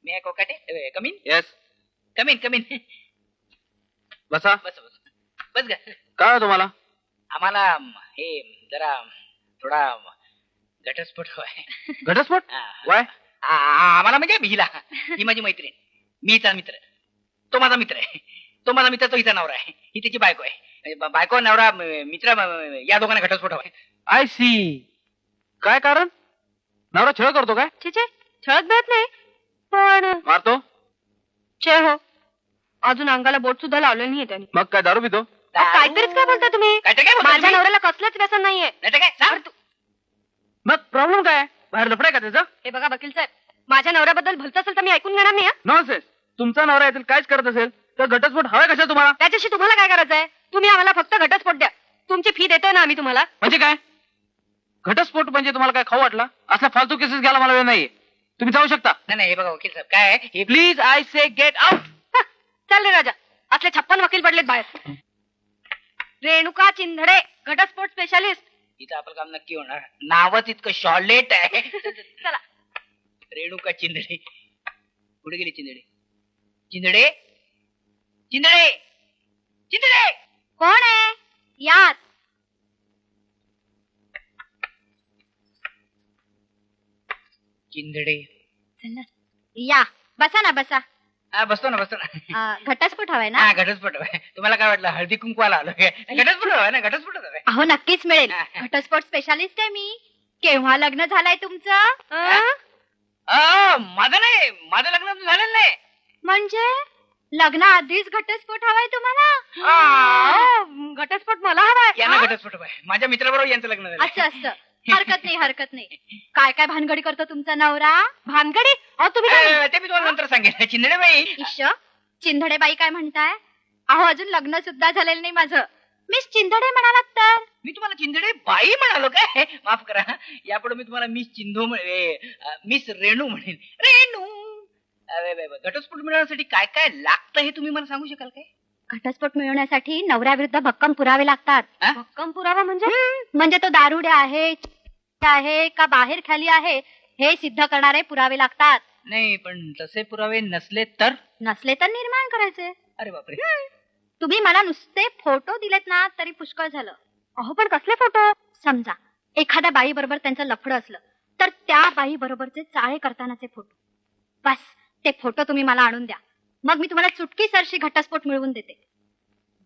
मी Kokate कमीन yes. कमीन बसा. बस ग. काय हो तुम्हाला? आम्हाला हे जरा थोडा घटस्फोट हवाय. घटस्फोट? वाय? आम्हाला म्हणजे भिला. ही माझी मैत्रीण, मी हिचा मित्र, तो माझा मित्र आहे. तो माझा मित्र, तो हिचा नवरा आहे. ही त्याची बायको आहे. बायको नवरा मित्र या दोघांना घटस्फोट हवाय. I see. काय कारण? नवरा छळ करतो काय? छे छळत बेत नाही पण मारतो? छे हो, अजून अंगाला बोट सुद्धा लावलेलं नाहीये त्यांनी. मग काय दारू पितो? काहीतरीच काय बोलता तुम्ही? काहीतरी काय बोलता माझ्या तुम्ही? नवऱ्याला कसलंच व्यसन नाहीये. नाही तर काय सांग तू. मग प्रॉब्लेम काय? बाहेर लफडाय का त्याचा? हे बघा वकील साहेब, माझ्या नवऱ्याबद्दल भलत असेल तर मी ऐकून घेणार नाही. नॉनसेन्स. तुमचा नवरा यातील काहीच करत असेल तर घटस्फोट हवाय कशा तुम्हाला? त्याच्याशी तुम्हाला काय करायचंय? तुम्ही आम्हाला फक्त घटस्फोट द्या. तुमची फी देतोय ना आम्ही तुम्हाला. म्हणजे काय? घटस्फोट म्हणजे तुम्हाला काय खाऊ वाटला? असला फालतू केसेस घ्यायला मला वेळ नाहीये. तुम्ही जाऊ शकता. नाही हे बघा वकील साहेब काय आहे, हे please I say get out. चल रे राजा, असले 56 वकील पडलेत बाहेर. रेणुका चिंधडे, घटस्फोट स्पेशालिस्ट. इथं आपलं काम नक्की होणार. नावच इतकं शॉर्लेट आहे. चला. रेणुका चिंदडे. कुठे गेली चिंदडे? चिंदडे चिंदडे चिंदडे. कोण आहे? यात. चिंदडे. या बसा ना बसा. हा बसतो ना. घटस्फोट हवाय ना? हा घटस्फोट हवाय. तुम्हाला काय वाटलं हळदी कुंकवाला आलो काय? घटस्फोट हवाय ना, घटस्फोट हवाय. अहो नक्कीच मिळेल. हा. घटस्फोट स्पेशालिस्ट आहे मी. केव्हा लग्न झालंय तुमचं? माझं नाही, माझं लग्न झालेलं नाही. म्हणजे लग्न आधीच घटस्फोट हवाय तुम्हाला? घटस्फोट मला हवाय. यांना घटस्फोट हवाय. माझ्या मित्राबरोबर यांचं लग्न झालं. असं असं. हरकत नाही. काय काय भानगडी करतो तुमचा नवरा? भानगडी? अहो तुम्ही काय ते मी तुम्हाला नंतर सांगेन. चिंदडे बाई. इश्श, चिंधडे बाई काय म्हणताय? अहो अजून लग्न सुद्धा झालेलं नाही माझं. मिस चिंधडे म्हणालात तर? मी तुम्हाला चिंदडे बाई म्हणालो काय? माफ करा. यापुढे मी तुम्हाला मिस चिंधू मिस रेणू म्हणेन. रेणू. घटस्फोट मिळवण्यासाठी काय काय लागतं हे तुम्ही मला सांगू शकाल काय? घटस्फोट मिळवण्यासाठी नवऱ्याविरुद्ध भक्कम पुरावे लागतात. हा? भक्कम पुरावा म्हणजे तो दारुडे आहे का बाहेर खाली आहे हे सिद्ध करणारे पुरावे लागतात. नाही पण तसे पुरावे नसले तर? नसले तर निर्माण करायचे. अरे बापरे. तुम्ही मला नुसते फोटो दिलेत ना तरी पुष्कळ झालं. अहो पण कसले फोटो? समजा एखाद्या बाई बरोबर त्यांचं लफडं असलं तर त्या बाई बरोबरचे चाळे करतानाचे फोटो. बस ते फोटो तुम्ही मला आणून द्या. मग मी तुम्हाला चुटकी सरशी घटस्फोट मिळवून देते.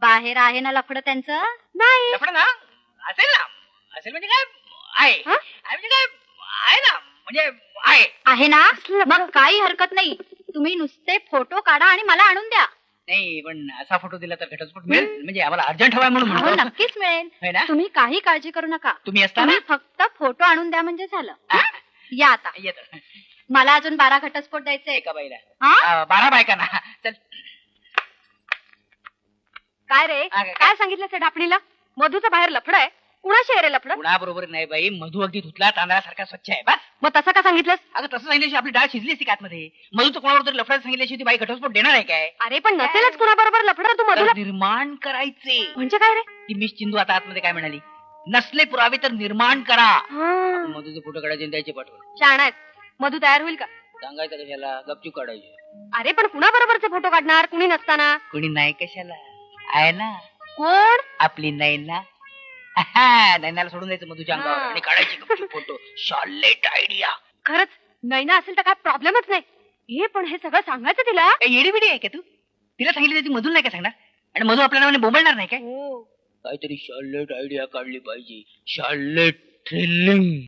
बाहेर आहे ना लफडं त्यांचं? नाही. लफडं ना असेल म्हणजे काय आहे? म्हणजे काय आहे ना, म्हणजे आहे ना, मग काही हरकत नाही. तुम्ही नुसते फोटो काढा आणि मला आणून द्या. नाही पण असा फोटो दिला तर घटस्फोट मिळेल. म्हणजे आम्हाला अर्जंट हवाय म्हणून हो म्हणतो. नक्कीच मिळेल. है ना? तुम्ही काही काळजी करू नका. तुम्ही असताना तुम्ही फक्त फोटो आणून द्या म्हणजे झालं. या आता. येतो. मला अजून 12 घटस्फोट द्यायचे. एका बाईला हा? 12 बायकांना. चल. काय रे? काय? काय सांगितलं त्या ढापणीला? मधूचं बाहेर लफड आहे. कुणाशी आहे रे लफड? कुणाबरोबर नाही बाई. मधू अगदी धुतला तांदळासारखा स्वच्छ आहे. बस. मग तसं का सांगितलंस? अगं तसं सांगितल्याशी आपली डाळ शिजली असती आतमध्ये. मधू तर कोणाबरोबर तरी लफड्यात सांगितल्याशी ती बाई घटस्फोट देणार आहे काय? अरे पण नसेलच कुणाबरोबर लफड तू तर मधूला. निर्माण करायचे. म्हणजे काय रे? ती मिस चिंदू आता आतमध्ये काय म्हणाली? नसले पुरावे तर निर्माण करा. हा. मधूचे फोटो काढायचे आणि द्यायचे पाठवून. छान आहेत. मधू तयार होईल का? सांगायचं कशाला? गपचूप काढायचे. अरे पण कुणाबरोबरचे फोटो काढणार कुणी नसताना? कुणी नाही कशाला? आहे ना कोण? आपली नैना. नैनाला सोडून द्यायचं मधूच्या अंगावर हा. आणि काढायचे गपचूप फोटो. Charlotte idea. खरंच नैना असेल तर काय प्रॉब्लेमच नाही. हे पण हे सगळं सांगायचं तिला? येडी बिडी आहे का तू? तिला सांगितलं ती मधून नाही का सांगणार? आणि मधू आपल्या नावाने बोंबलणार नाही काय? हो. काहीतरी शॉर्लेट आयडिया काढली पाहिजे. Charlotte thrilling.